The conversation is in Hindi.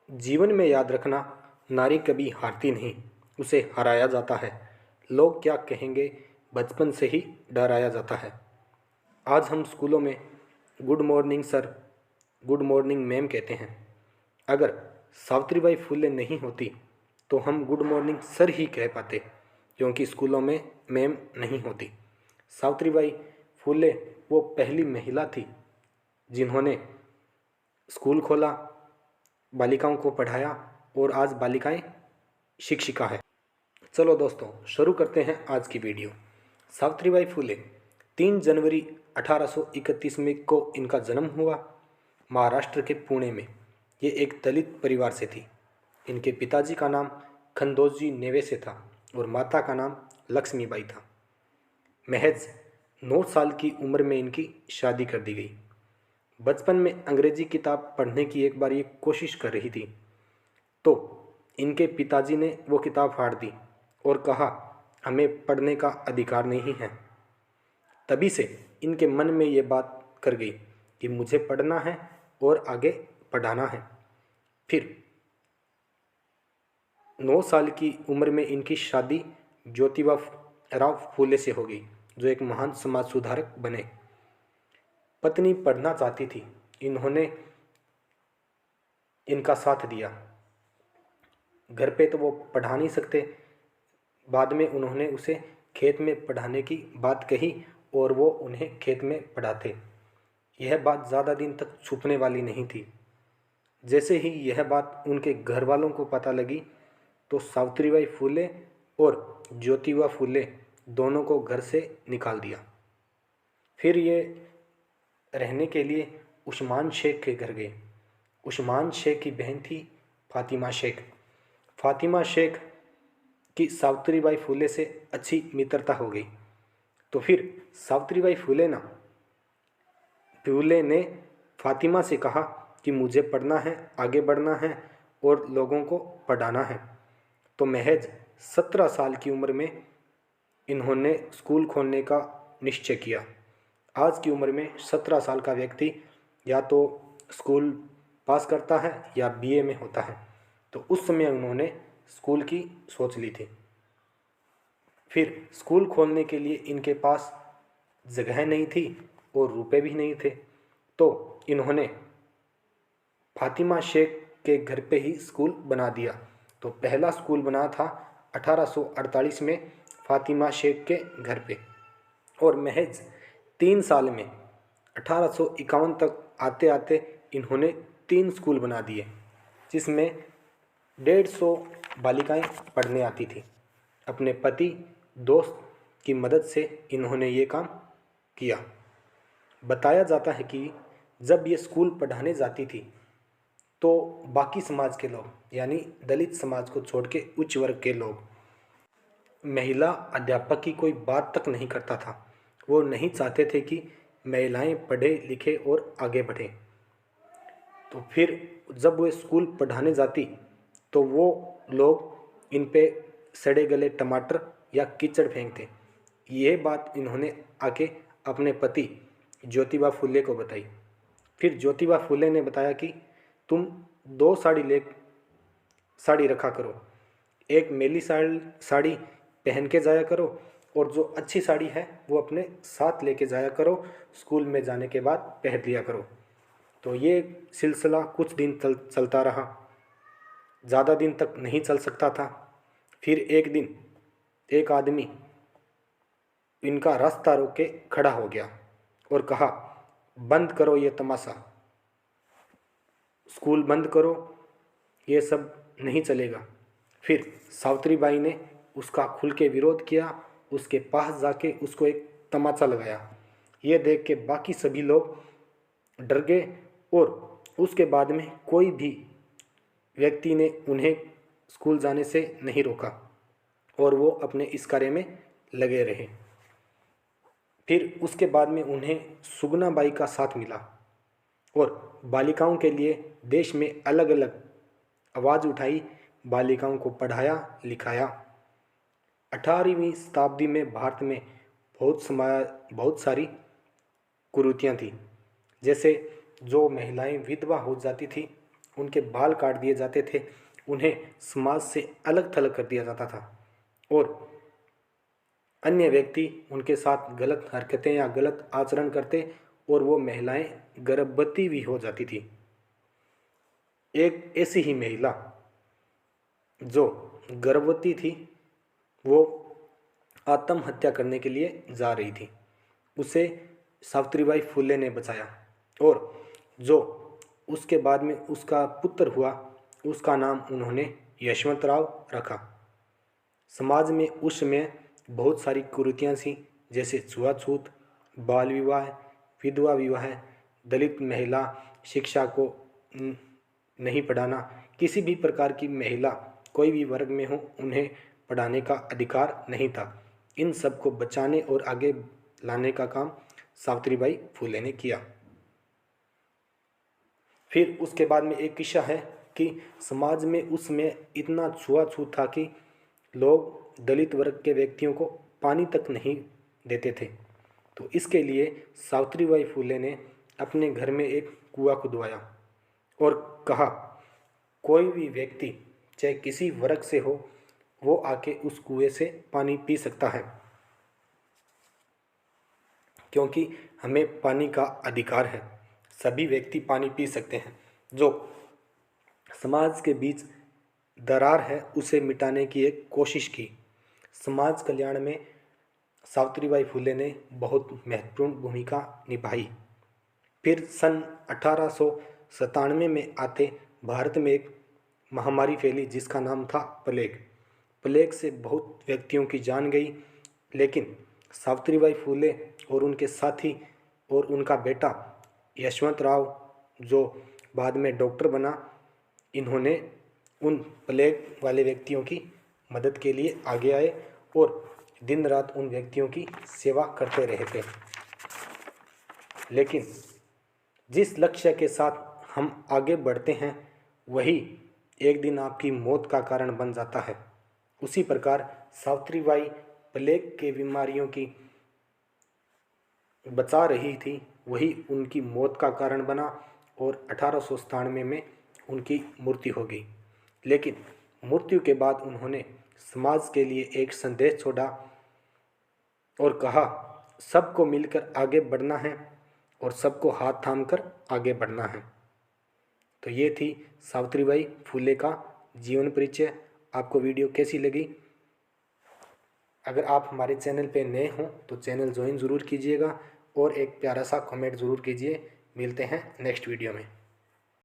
जीवन में याद रखना, नारी कभी हारती नहीं, उसे हराया जाता है। लोग क्या कहेंगे, बचपन से ही डराया जाता है। आज हम स्कूलों में good morning sir, good morning ma'am कहते हैं। अगर सावित्रीबाई फुले नहीं होती तो हम गुड मॉर्निंग सर ही कह पाते, क्योंकि स्कूलों में मैम नहीं होती। सावित्रीबाई फुले वो पहली महिला थी जिन्होंने स्कूल खोला, बालिकाओं को पढ़ाया और आज बालिकाएं शिक्षिका है। चलो दोस्तों, शुरू करते हैं आज की वीडियो। सावित्रीबाई फुले 3 जनवरी 1831 में को इनका जन्म हुआ। महाराष्ट्र के पुणे में ये एक दलित परिवार से थी। इनके पिताजी का नाम खंडोजी नेवेसे था और माता का नाम लक्ष्मीबाई था। महज 9 साल की उम्र में इनकी शादी कर दी गई। बचपन में अंग्रेजी किताब पढ़ने की एक बार ये कोशिश कर रही थी तो इनके पिताजी ने वो किताब फाड़ दी और कहा, हमें पढ़ने का अधिकार नहीं है। तभी से इनके मन में ये बात कर गई कि मुझे पढ़ना है और आगे पढ़ाना है। फिर 9 साल की उम्र में इनकी शादी ज्योतिबा राव फूले से हो गई, जो एक महान समाज सुधारक बने। पत्नी पढ़ना चाहती थी, इन्होंने इनका साथ दिया। घर पे तो वो पढ़ा नहीं सकते। बाद में उन्होंने उसे खेत में पढ़ाने की बात कही और वो उन्हें खेत में पढ़ाते। यह बात ज़्यादा दिन तक छुपने वाली नहीं थी। जैसे ही यह बात उनके घर वालों को पता लगी तो सावित्रीबाई फुले और ज्योतिबा फुले दोनों को घर से निकाल दिया। फिर ये रहने के लिए उस्मान शेख के घर गए। उस्मान शेख की बहन थी फातिमा शेख। फातिमा शेख की सावित्रीबाई फुले से अच्छी मित्रता हो गई। तो फिर सावित्रीबाई फुले ने फातिमा से कहा कि मुझे पढ़ना है, आगे बढ़ना है और लोगों को पढ़ाना है। तो महज 17 साल की उम्र में इन्होंने स्कूल खोलने का निश्चय किया। आज की उम्र में 17 साल का व्यक्ति या तो स्कूल पास करता है या बीए में होता है। तो उस समय उन्होंने स्कूल की सोच ली थी। फिर स्कूल खोलने के लिए इनके पास जगह नहीं थी और रुपए भी नहीं थे। तो इन्होंने फातिमा शेख के घर पे ही स्कूल बना दिया। तो पहला स्कूल बना था 1848 में फातिमा शेख के घर पे। और महज 3 साल में 1851 तक आते आते इन्होंने 3 स्कूल बना दिए, जिसमें 150 बालिकाएं पढ़ने आती थी। अपने पति दोस्त की मदद से इन्होंने ये काम किया। बताया जाता है कि जब ये स्कूल पढ़ाने जाती थी तो बाकी समाज के लोग यानी दलित समाज को छोड़ के उच्च वर्ग के लोग महिला अध्यापक की कोई बात तक नहीं करता था। वो नहीं चाहते थे कि महिलाएं पढ़े लिखे और आगे बढ़े। तो फिर जब वो स्कूल पढ़ाने जाती तो वो लोग इन पे सड़े गले टमाटर या कीचड़ फेंकते। ये बात इन्होंने आके अपने पति ज्योतिबा फुले को बताई। फिर ज्योतिबा फुले ने बताया कि तुम 2 साड़ी रखा करो, एक मेली साड़ी पहन के जाया करो और जो अच्छी साड़ी है वो अपने साथ लेके जाया करो, स्कूल में जाने के बाद पहन लिया करो। तो ये सिलसिला कुछ दिन चलता रहा, ज़्यादा दिन तक नहीं चल सकता था। फिर एक दिन एक आदमी इनका रास्ता रोक के खड़ा हो गया और कहा, बंद करो ये तमाशा, स्कूल बंद करो, ये सब नहीं चलेगा। फिर सावित्रीबाई ने उसका खुल के विरोध किया, उसके पास जाके उसको एक तमाचा लगाया। ये देख के बाकी सभी लोग डर गए और उसके बाद में कोई भी व्यक्ति ने उन्हें स्कूल जाने से नहीं रोका और वो अपने इस कार्य में लगे रहे। फिर उसके बाद में उन्हें सुगना बाई का साथ मिला और बालिकाओं के लिए देश में अलग अलग आवाज़ उठाई, बालिकाओं को पढ़ाया लिखाया। 18वीं शताब्दी में भारत में बहुत सारी कुरीतियाँ थी। जैसे जो महिलाएं विधवा हो जाती थी उनके बाल काट दिए जाते थे, उन्हें समाज से अलग थलग कर दिया जाता था और अन्य व्यक्ति उनके साथ गलत हरकतें या गलत आचरण करते और वो महिलाएं गर्भवती भी हो जाती थी। एक ऐसी ही महिला जो गर्भवती थी, वो आत्महत्या करने के लिए जा रही थी। उसे सावित्रीबाई फुले ने बचाया और जो उसके बाद में उसका पुत्र हुआ, उसका नाम उन्होंने यशवंतराव रखा। समाज में उस समय बहुत सारी कुरीतियाँ थीं, जैसे छुआछूत, बाल विवाह, विधवा विवाह, दलित महिला शिक्षा को नहीं पढ़ाना, किसी भी प्रकार की महिला कोई भी वर्ग में हो उन्हें पढ़ाने का अधिकार नहीं था। इन सब को बचाने और आगे लाने का काम सावित्रीबाई फुले ने किया। फिर उसके बाद में एक किस्सा है कि समाज में उसमें इतना छुआछूत था कि लोग दलित वर्ग के व्यक्तियों को पानी तक नहीं देते थे। तो इसके लिए सावित्रीबाई फुले ने अपने घर में एक कुआं खुदवाया और कहा, कोई भी व्यक्ति चाहे किसी वर्ग से हो, वो आके उस कुएं से पानी पी सकता है, क्योंकि हमें पानी का अधिकार है। सभी व्यक्ति पानी पी सकते हैं। जो समाज के बीच दरार है उसे मिटाने की एक कोशिश की। समाज कल्याण में सावित्रीबाई फुले ने बहुत महत्वपूर्ण भूमिका निभाई। फिर सन 1897 में आते भारत में एक महामारी फैली जिसका नाम था प्लेग। प्लेग से बहुत व्यक्तियों की जान गई, लेकिन सावित्रीबाई फुले और उनके साथी और उनका बेटा यशवंतराव, जो बाद में डॉक्टर बना, इन्होंने उन प्लेग वाले व्यक्तियों की मदद के लिए आगे आए और दिन रात उन व्यक्तियों की सेवा करते रहे थे। लेकिन जिस लक्ष्य के साथ हम आगे बढ़ते हैं वही एक दिन आपकी मौत का कारण बन जाता है। उसी प्रकार सावित्रीबाई प्लेग के बीमारियों की बचा रही थी, वही उनकी मौत का कारण बना और 1897 में उनकी मृत्यु हो गई। लेकिन मृत्यु के बाद उन्होंने समाज के लिए एक संदेश छोड़ा और कहा, सबको मिलकर आगे बढ़ना है और सबको हाथ थाम कर आगे बढ़ना है। तो ये थी सावित्रीबाई फुले का जीवन परिचय। आपको वीडियो कैसी लगी? अगर आप हमारे चैनल पे नए हों तो चैनल ज्वाइन ज़रूर कीजिएगा और एक प्यारा सा कमेंट ज़रूर कीजिए। मिलते हैं नेक्स्ट वीडियो में।